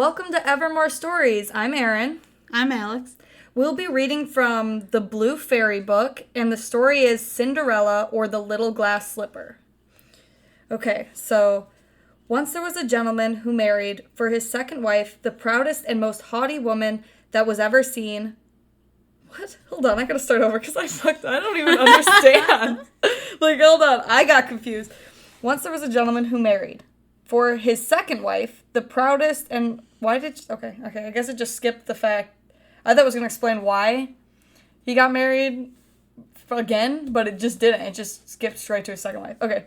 Welcome to Evermore Stories. I'm Eryn. I'm Alex. We'll be reading from the Blue Fairy book, and the story is Cinderella or the Little Glass Slipper. Okay, so once there was a gentleman who married for his second wife the proudest and most haughty woman that was ever seen. What? Hold on, I gotta start over because I don't even understand. Hold on, I got confused. Once there was a gentleman who married for his second wife the proudest and okay, I guess it just skipped the fact. I thought it was going to explain why he got married again, but it just didn't. It just skipped straight to his second wife. Okay.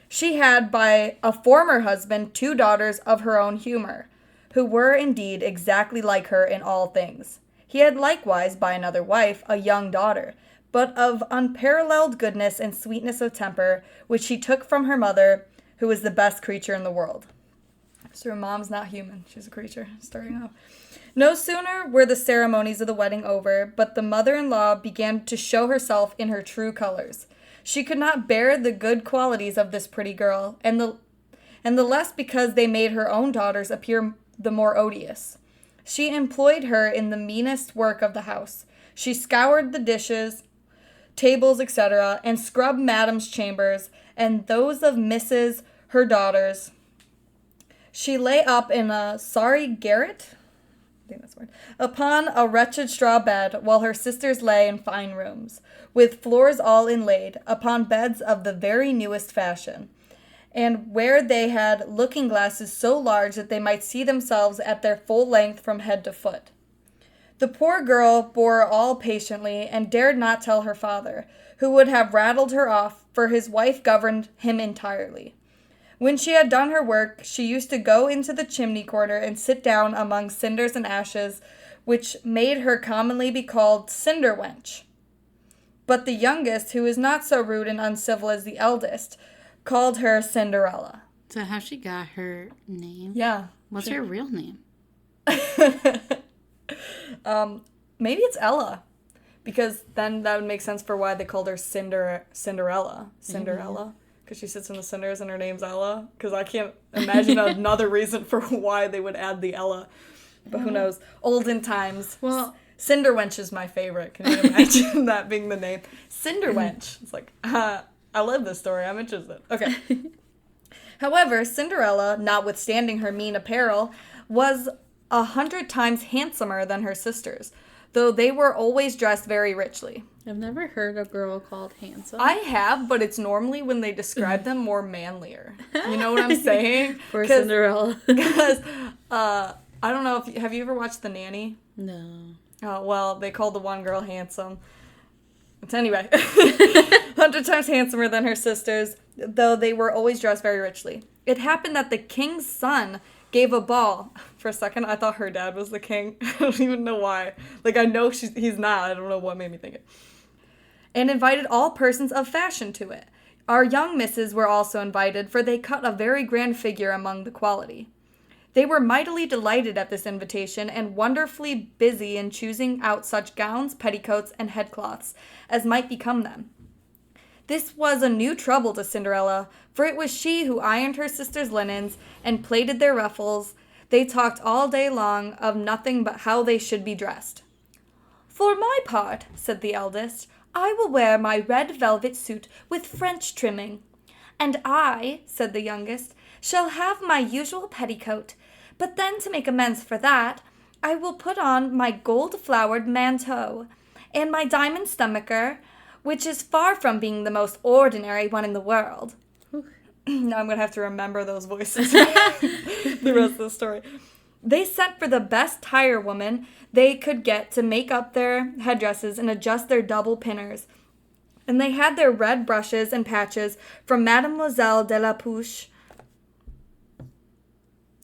She had by a former husband 2 daughters of her own humor, who were indeed exactly like her in all things. He had likewise by another wife a young daughter, but of unparalleled goodness and sweetness of temper, which she took from her mother, who was the best creature in the world. So her mom's not human. She's a creature, starting off. No sooner were the ceremonies of the wedding over, but the mother-in-law began to show herself in her true colors. She could not bear the good qualities of this pretty girl, and the less because they made her own daughters appear the more odious. She employed her in the meanest work of the house. She scoured the dishes, tables, etc., and scrubbed madam's chambers, and those of Mrs. her daughters. She lay up in a sorry garret, I think that's the word, upon a wretched straw bed, while her sisters lay in fine rooms, with floors all inlaid, upon beds of the very newest fashion, and where they had looking-glasses so large that they might see themselves at their full length from head to foot. The poor girl bore all patiently, and dared not tell her father, who would have rattled her off, for his wife governed him entirely. When she had done her work, she used to go into the chimney corner and sit down among cinders and ashes, which made her commonly be called Cinderwench. But the youngest, who was not so rude and uncivil as the eldest, called her Cinderella. So how she got her name? Yeah. What's her real name? Maybe it's Ella. Because then that would make sense for why they called her Cinderella. Cinderella. Because she sits in the cinders and her name's Ella. Because I can't imagine another reason for why they would add the Ella. But who knows? Olden times. Well, Cinderwench is my favorite. Can you imagine that being the name? Cinderwench. It's like, I love this story. I'm interested. Okay. However, Cinderella, notwithstanding her mean apparel, was 100 times handsomer than her sisters, though they were always dressed very richly. I've never heard a girl called handsome. I have, but it's normally when they describe them more manlier. You know what I'm saying? For Cinderella. Because, I don't know, have you ever watched The Nanny? No. Oh, well, they called the one girl handsome. But anyway, 100 times handsomer than her sisters, though they were always dressed very richly. It happened that the king's son gave a ball. For a second, I thought her dad was the king. I don't even know why. I know he's not. I don't know what made me think it. And invited all persons of fashion to it. Our young misses were also invited, for they cut a very grand figure among the quality. They were mightily delighted at this invitation, and wonderfully busy in choosing out such gowns, petticoats, and headcloths as might become them. This was a new trouble to Cinderella, for it was she who ironed her sisters' linens and plaited their ruffles. They talked all day long of nothing but how they should be dressed. "For my part," said the eldest, "I will wear my red velvet suit with French trimming." "And I," said the youngest, "shall have my usual petticoat, but then to make amends for that, I will put on my gold-flowered manteau, and my diamond stomacher, which is far from being the most ordinary one in the world." Now I'm going to have to remember those voices the rest of the story. They sent for the best tire woman they could get to make up their headdresses and adjust their double pinners. And they had their red brushes and patches from Mademoiselle de la Pouche.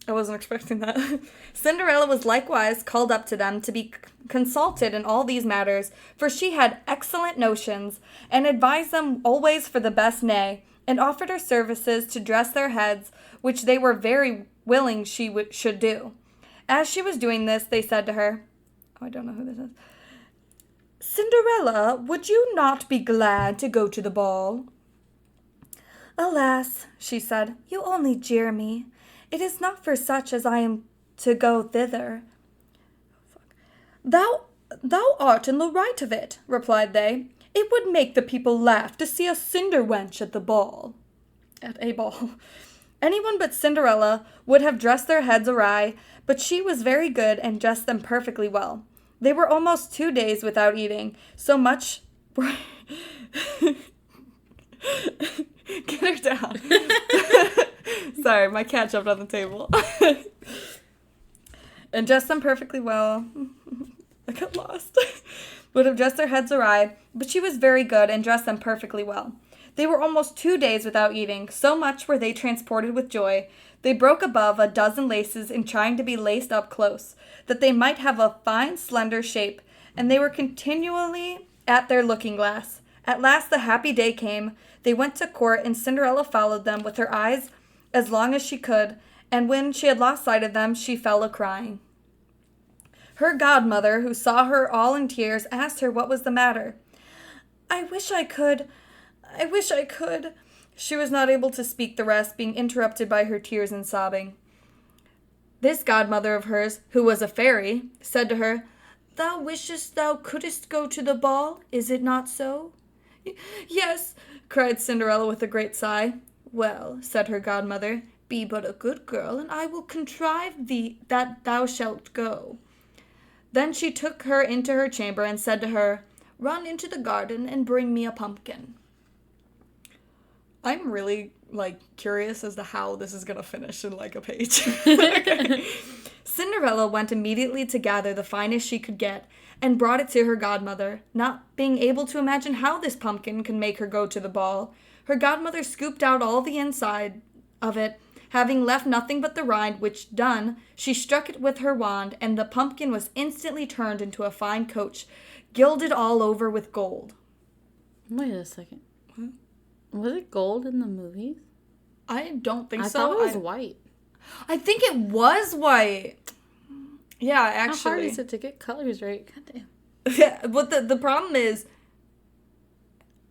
I wasn't expecting that. Cinderella was likewise called up to them to be consulted in all these matters, for she had excellent notions, and advised them always for the best, nay, and offered her services to dress their heads, which they were very willing she should do. As she was doing this, they said to her, I don't know who this is, "Cinderella, would you not be glad to go to the ball?" "Alas," she said, "you only jeer me. It is not for such as I am to go thither. Thou art in the right of it, replied they. It would make the people laugh to see a Cinderwench at a ball. Anyone but Cinderella would have dressed their heads awry, but she was very good and dressed them perfectly well. They were almost 2 days without eating, so much... Get her down. Sorry, my cat jumped on the table. And dressed them perfectly well. I got lost. Would have dressed their heads awry, but she was very good and dressed them perfectly well. They were almost 2 days without eating, so much were they transported with joy. They broke above a dozen laces in trying to be laced up close, that they might have a fine, slender shape, and they were continually at their looking-glass. At last the happy day came. They went to court, and Cinderella followed them with her eyes as long as she could, and when she had lost sight of them, she fell a-crying. Her godmother, who saw her all in tears, asked her what was the matter. I wish I could. She was not able to speak the rest, being interrupted by her tears and sobbing. This godmother of hers, who was a fairy, said to her, Thou wishest thou couldst go to the ball, is it not so? Yes, cried Cinderella with a great sigh. Well, said her godmother, be but a good girl, and I will contrive thee that thou shalt go. Then she took her into her chamber and said to her, Run into the garden and bring me a pumpkin. I'm really, curious as to how this is going to finish in, a page. Okay. Cinderella went immediately to gather the finest she could get and brought it to her godmother, not being able to imagine how this pumpkin could make her go to the ball. Her godmother scooped out all the inside of it, having left nothing but the rind, which done, she struck it with her wand, and the pumpkin was instantly turned into a fine coach, gilded all over with gold. Wait a second. What? Was it gold in the movies? I don't think so. I thought it was white. I think it was white. Yeah, actually. How hard is it to get colors right? Goddamn. Yeah, but the problem is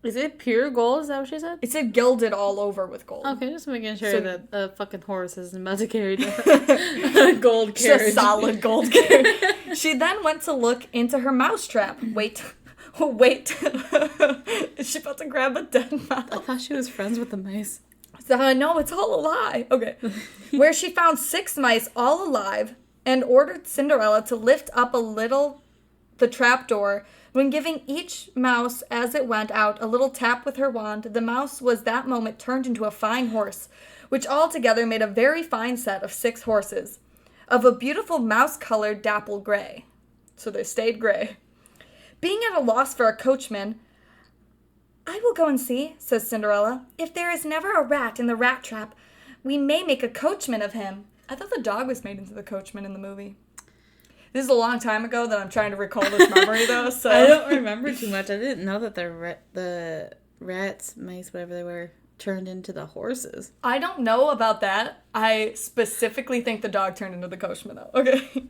it pure gold? Is that what she said? It said gilded all over with gold. Okay, just making sure that the fucking horse isn't about to carry the gold carriage. Just a solid gold carriage. She then went to look into her mousetrap. Wait. Is she about to grab a dead mouse? I thought she was friends with the mice. No, it's all a lie. Okay. Where she found 6 mice all alive and ordered Cinderella to lift up a little the trapdoor. When giving each mouse as it went out a little tap with her wand, the mouse was that moment turned into a fine horse, which altogether made a very fine set of 6 horses, of a beautiful mouse-colored dapple gray. So they stayed gray. Being at a loss for a coachman, I will go and see, says Cinderella. If there is never a rat in the rat trap, we may make a coachman of him. I thought the dog was made into the coachman in the movie. This is a long time ago that I'm trying to recall this memory, though, so... I don't remember too much. I didn't know that the rats, mice, whatever they were, turned into the horses. I don't know about that. I specifically think the dog turned into the coachman, though. Okay.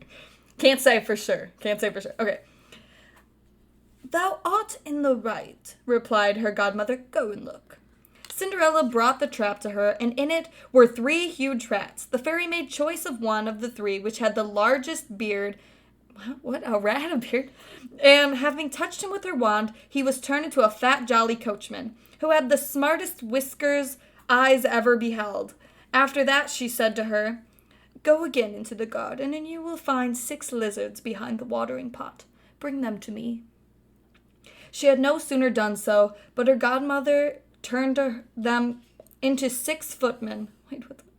Can't say for sure. Okay. Thou art in the right, replied her godmother. Go and look. Cinderella brought the trap to her, and in it were 3 huge rats. The fairy made choice of one of the 3, which had the largest beard. What? A rat had a beard? And having touched him with her wand, he was turned into a fat, jolly coachman, who had the smartest whiskers eyes ever beheld. After that, she said to her, Go again into the garden, and you will find 6 lizards behind the watering pot. Bring them to me. She had no sooner done so, but her godmother turned them into 6 footmen.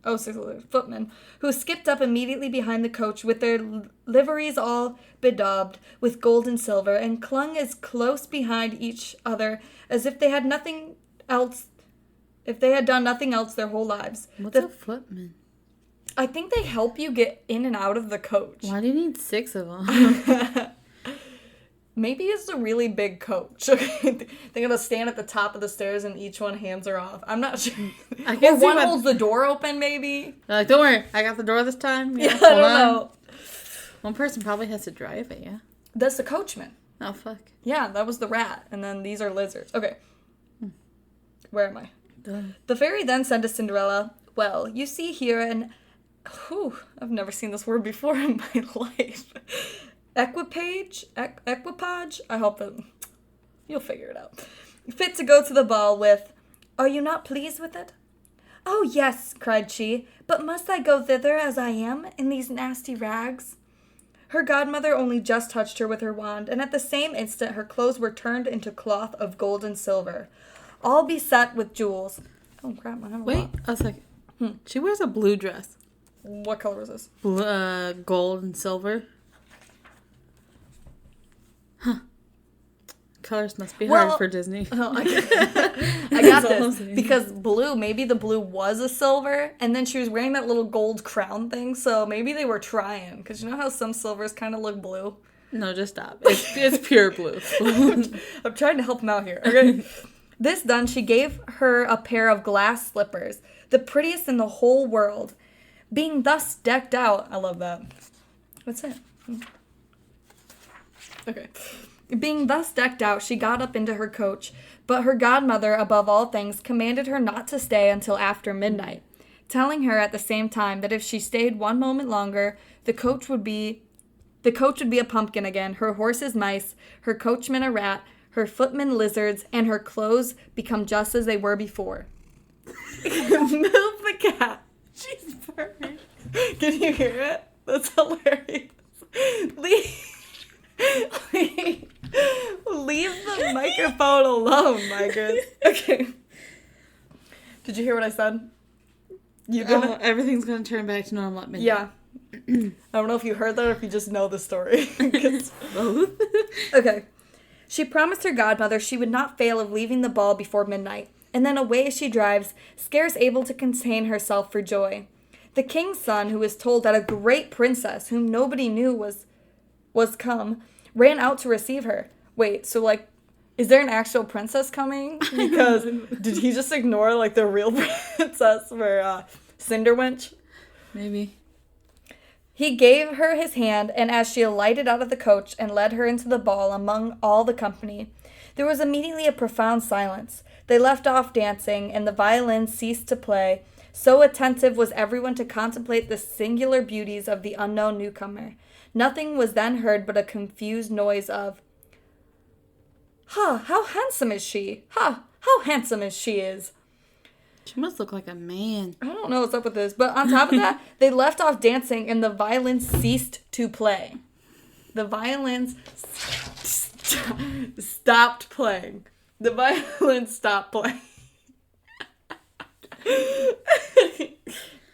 Footmen, who skipped up immediately behind the coach with their liveries all bedaubed with gold and silver, and clung as close behind each other as if they had nothing else. If they had done nothing else their whole lives. What's a footman? I think they help you get in and out of the coach. Why do you need 6 of them? Maybe it's a really big coach. They're going to stand at the top of the stairs and each one hands her off. I'm not sure. Or one holds the door open, maybe. They're like, don't worry, I got the door this time. Yeah, I don't know. One person probably has to drive it, yeah? That's the coachman. Oh, fuck. Yeah, that was the rat. And then these are lizards. Okay. Where am I? Done. The fairy then said to Cinderella, Well, you see here an Whew, I've never seen this word before in my life. Equipage? Equipage? I hope that you'll figure it out. Fit to go to the ball with, "Are you not pleased with it?" "Oh, yes," cried she, "but must I go thither as I am, in these nasty rags?" Her godmother only just touched her with her wand, and at the same instant her clothes were turned into cloth of gold and silver, all beset with jewels. Oh, crap, I have a Wait lot. a second. She wears a blue dress. What color was this? Gold and silver. Huh. Colors must be hard for Disney. Oh, I got this. Because blue, maybe the blue was a silver, and then she was wearing that little gold crown thing, so maybe they were trying. Because you know how some silvers kind of look blue? No, just stop. It's pure blue. I'm trying to help him out here. Okay. This done, she gave her a pair of glass slippers, the prettiest in the whole world. Being thus decked out, I love that. What's it? Okay. Being thus decked out, she got up into her coach, but her godmother, above all things, commanded her not to stay until after midnight, telling her at the same time that if she stayed one moment longer, the coach would be a pumpkin again, her horses mice, her coachman a rat, her footmen lizards, and her clothes become just as they were before. Move the cat. She's perfect. Can you hear it? That's hilarious. Leave the microphone alone, Margaret. Okay. Did you hear what I said? You didn't? Everything's going to turn back to normal at midnight. Yeah. I don't know if you heard that or if you just know the story. Both. Okay. She promised her godmother she would not fail of leaving the ball before midnight, and then away she drives, scarce able to contain herself for joy. The king's son, who was told that a great princess, whom nobody knew was come, ran out to receive her. Wait, so, like, is there an actual princess coming? Because did he just ignore, like, the real princess for Cinderwench? Maybe. He gave her his hand, and as she alighted out of the coach and led her into the ball among all the company, there was immediately a profound silence. They left off dancing, and the violins ceased to play. So attentive was everyone to contemplate the singular beauties of the unknown newcomer. Nothing was then heard but a confused noise of, "Ha, how handsome is she! Ha, how handsome is she is!" She must look like a man. I don't know what's up with this, but on top of that, they left off dancing and the violins ceased to play. The violins stopped playing. The violins stopped playing.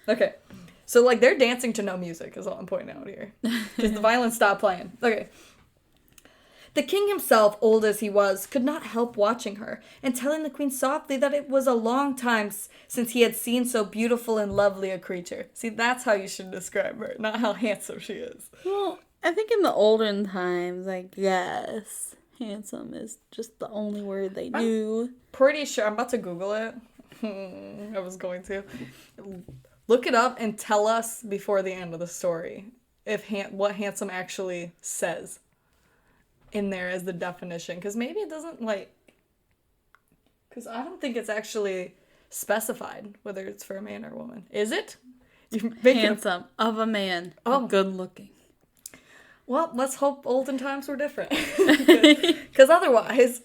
Okay. So, like, they're dancing to no music is all I'm pointing out here. Because the violins stopped playing. Okay. The king himself, old as he was, could not help watching her, and telling the queen softly that it was a long time since he had seen so beautiful and lovely a creature. See, that's how you should describe her, not how handsome she is. Well, I think in the olden times, I guess, handsome is just the only word they knew. Pretty sure. I'm about to Google it. I was going to. Look it up and tell us before the end of the story what handsome actually says in there as the definition, because maybe it doesn't, like, because I don't think it's actually specified whether it's for a man or a woman. Is it? Handsome of a man. Oh, good looking. Well, let's hope olden times were different, because otherwise.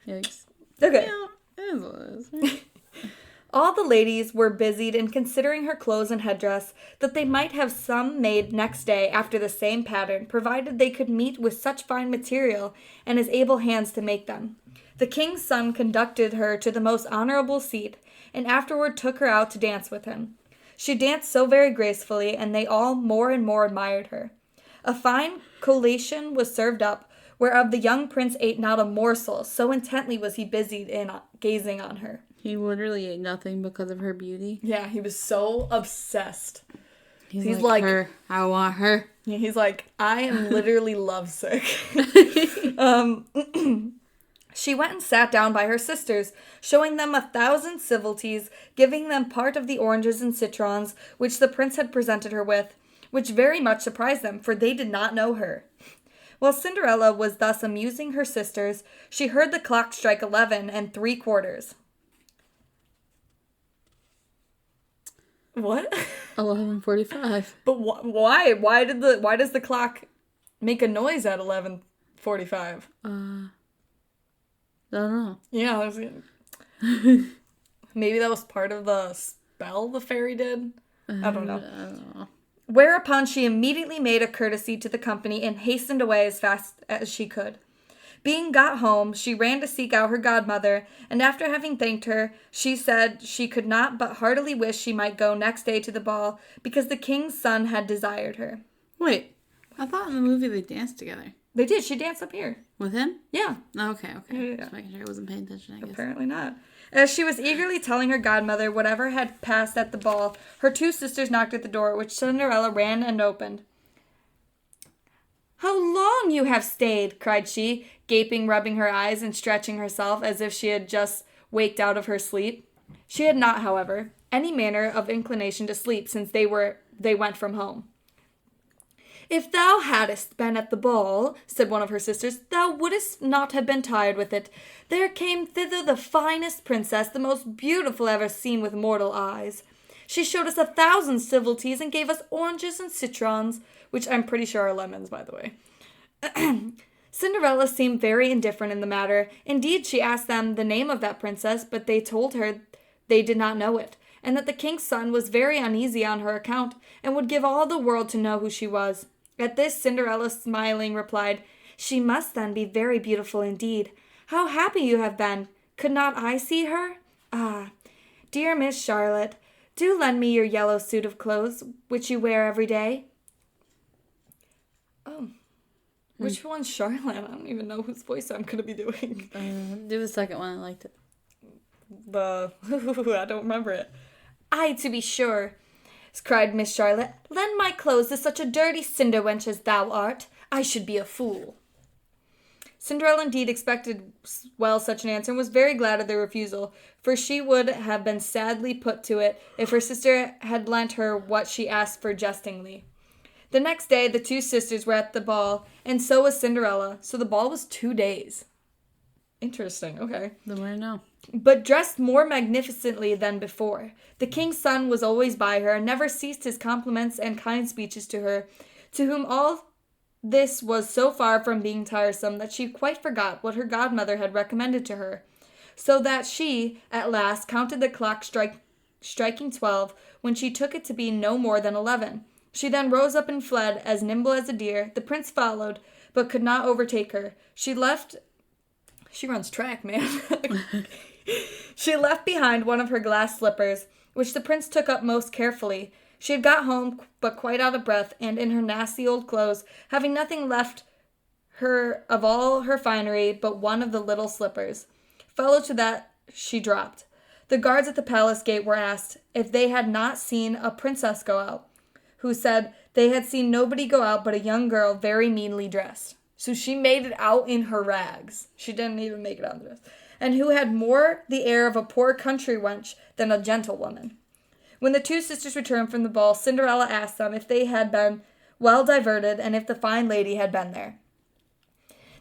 Yikes. Okay. Yeah, it is what it is, right? All the ladies were busied in considering her clothes and headdress, that they might have some made next day after the same pattern, provided they could meet with such fine material and as able hands to make them. The king's son conducted her to the most honorable seat, and afterward took her out to dance with him. She danced so very gracefully, and they all more and more admired her. A fine collation was served up, whereof the young prince ate not a morsel, so intently was he busied in gazing on her. He literally ate nothing because of her beauty. Yeah, he was so obsessed. He's like, her. I want her. Yeah, he's like, I am literally lovesick. She went and sat down by her sisters, showing them 1,000 civilities, giving them part of the oranges and citrons which the prince had presented her with, which very much surprised them, for they did not know her. While Cinderella was thus amusing her sisters, she heard the clock strike 11 3/4. What? 11:45. But why? Why does the clock make a noise at 11:45? I don't know. Yeah, maybe that was part of the spell the fairy did. I don't know. I don't know. Whereupon she immediately made a courtesy to the company and hastened away as fast as she could. Being got home, she ran to seek out her godmother, and after having thanked her, she said she could not but heartily wish she might go next day to the ball, because the king's son had desired her. Wait, I thought in the movie they danced together. They did. She danced up here. With him? Yeah. Okay. Yeah. Just making sure I wasn't paying attention, I guess. Apparently not. As she was eagerly telling her godmother whatever had passed at the ball, her two sisters knocked at the door, which Cinderella ran and opened. "How long you have stayed!" cried she, gaping, rubbing her eyes, and stretching herself as if she had just waked out of her sleep. She had not, however, any manner of inclination to sleep since they went from home. "If thou hadst been at the ball," said one of her sisters, "thou wouldst not have been tired with it. There came thither the finest princess, the most beautiful ever seen with mortal eyes. She showed us 1,000 civilities and gave us oranges and citrons," which I'm pretty sure are lemons, by the way. Cinderella seemed very indifferent in the matter. Indeed, she asked them the name of that princess, but they told her they did not know it, and that the king's son was very uneasy on her account, and would give all the world to know who she was. At this, Cinderella, smiling, replied, "She must then be very beautiful indeed. How happy you have been! Could not I see her? Ah, dear Miss Charlotte, do lend me your yellow suit of clothes, which you wear every day." Oh. Which one's Charlotte? I don't even know whose voice I'm going to be doing. Do the second one. I liked it. I don't remember it. "Ay, to be sure," cried Miss Charlotte. "Lend my clothes to such a dirty Cinderwench as thou art. I should be a fool." Cinderella indeed expected such an answer, and was very glad of the refusal, for she would have been sadly put to it if her sister had lent her what she asked for jestingly. The next day the two sisters were at the ball, and so was Cinderella, so the ball was 2 days. Interesting, okay. The more I know. But dressed more magnificently than before. The king's son was always by her, and never ceased his compliments and kind speeches to her, to whom all this was so far from being tiresome that she quite forgot what her godmother had recommended to her, so that she, at last, counted the clock striking 12, when she took it to be no more than 11. She then rose up and fled, as nimble as a deer. The prince followed, but could not overtake her. She runs track, man. She left behind one of her glass slippers, which the prince took up most carefully. She had got home, but quite out of breath, and in her nasty old clothes, having nothing left her of all her finery but one of the little slippers. Fellow to that she dropped. The guards at the palace gate were asked if they had not seen a princess go out, who said they had seen nobody go out but a young girl very meanly dressed. So she made it out in her rags. She didn't even make it out in the dress. And who had more the air of a poor country wench than a gentlewoman. When the two sisters returned from the ball, Cinderella asked them if they had been well diverted, and if the fine lady had been there.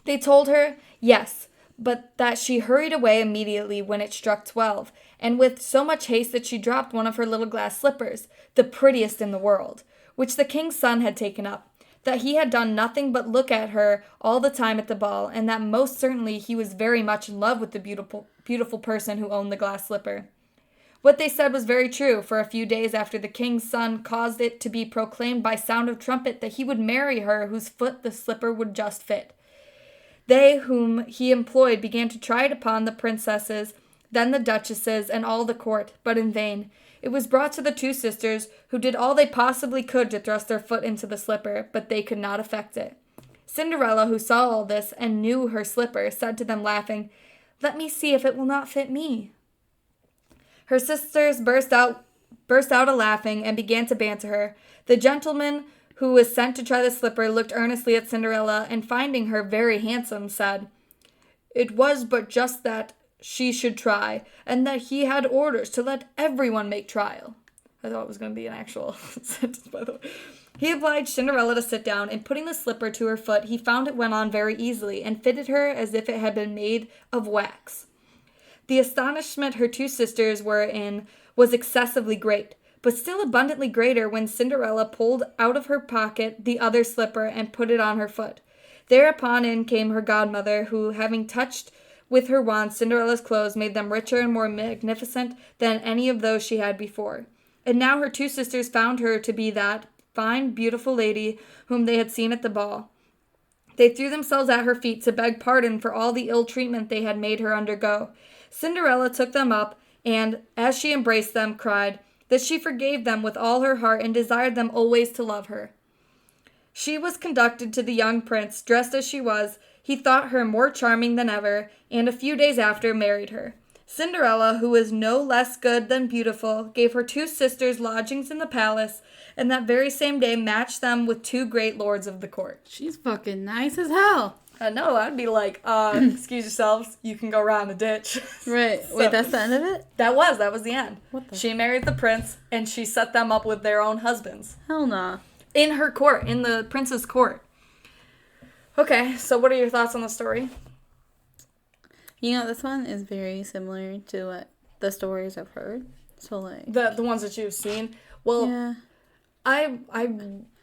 They told her yes, but that she hurried away immediately when it struck 12, and with so much haste that she dropped one of her little glass slippers, the prettiest in the world, which the king's son had taken up, that he had done nothing but look at her all the time at the ball, and that most certainly he was very much in love with the beautiful person who owned the glass slipper. What they said was very true, for a few days after the king's son caused it to be proclaimed by sound of trumpet that he would marry her whose foot the slipper would just fit. They whom he employed began to try it upon the princesses, then the duchesses, and all the court, but in vain. It was brought to the two sisters, who did all they possibly could to thrust their foot into the slipper, but they could not effect it. Cinderella, who saw all this and knew her slipper, said to them, laughing, "Let me see if it will not fit me." Her sisters burst out a-laughing and began to banter her. The gentleman who was sent to try the slipper looked earnestly at Cinderella, and finding her very handsome, said, "It was but just that she should try, and that he had orders to let everyone make trial." I thought it was going to be an actual sentence, by the way. He obliged Cinderella to sit down, and putting the slipper to her foot, he found it went on very easily, and fitted her as if it had been made of wax. The astonishment her two sisters were in was excessively great, but still abundantly greater when Cinderella pulled out of her pocket the other slipper and put it on her foot. Thereupon in came her godmother, who, having touched with her wand Cinderella's clothes, made them richer and more magnificent than any of those she had before. And now her two sisters found her to be that fine, beautiful lady whom they had seen at the ball. They threw themselves at her feet to beg pardon for all the ill treatment they had made her undergo. Cinderella took them up, and, as she embraced them, cried that she forgave them with all her heart and desired them always to love her. She was conducted to the young prince, dressed as she was. He thought her more charming than ever, and a few days after married her. Cinderella, who was no less good than beautiful, gave her two sisters lodgings in the palace, and that very same day matched them with two great lords of the court. She's fucking nice as hell. I know, I'd be like, excuse yourselves, you can go around the ditch. Right. So, wait, that's the end of it? That was the end. What the? She married the prince, and she set them up with their own husbands. Hell nah. In her court, in the prince's court. Okay, so what are your thoughts on the story? You know, this one is very similar to what the stories I've heard. So, like... The ones that you've seen? Well, yeah. I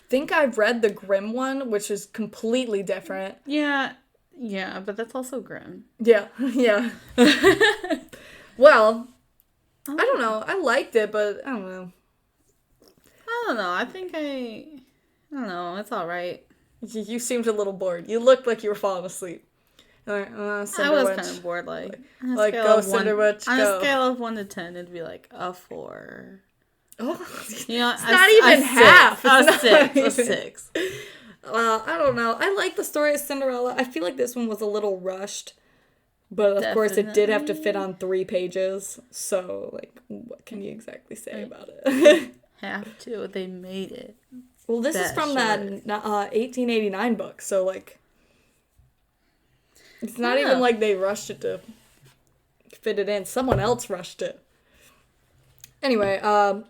think I've read the Grimm one, which is completely different. Yeah, but that's also grim. Yeah. Well, I don't know. I liked it, but I don't know. I don't know. I don't know. It's all right. You seemed a little bored. You looked like you were falling asleep. Like, I was kind of bored. Like go Cinderwench, go. On a scale of 1 to 10, it'd be like a 4. Oh, you know, it's not even half. A 6. I don't know. I like the story of Cinderella. I feel like this one was a little rushed. But, of course, it did have to fit on 3 pages. So, like, what can you exactly say about it? Have to. They made it. Well, this is from that 1889 book. So, like, it's not even like they rushed it to fit it in. Someone else rushed it. Anyway,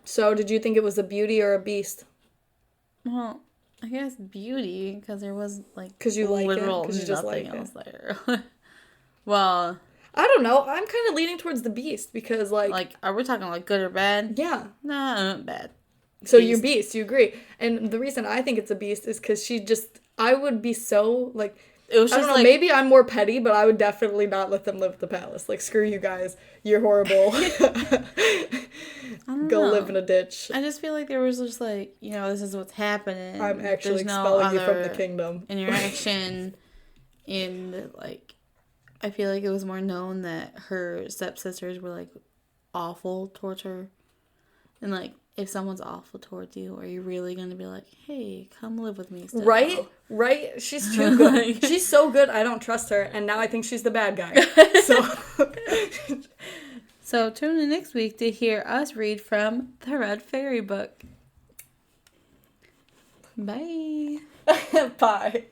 so did you think it was a beauty or a beast? Well, I guess beauty, because there was, like, because you like literal it? Because you just like else it? there. Well... I don't know. I'm kind of leaning towards the beast, because, like... Like, are we talking, like, good or bad? Yeah. Nah, bad. So you're beast, you agree. And the reason I think it's a beast is because I would be so, like... It was just, I don't know, like, maybe I'm more petty, but I would definitely not let them live at the palace. Like, screw you guys. You're horrible. Go live in a ditch. I just feel like there was just, like, you know, this is what's happening. I'm actually expelling you from the kingdom. Interaction. And, like, I feel like it was more known that her stepsisters were, like, awful towards her. And, like, if someone's awful towards you, are you really going to be like, hey, come live with me? Right? She's too good. She's so good, I don't trust her. And now I think she's the bad guy. So tune in next week to hear us read from the Red Fairy book. Bye. Bye.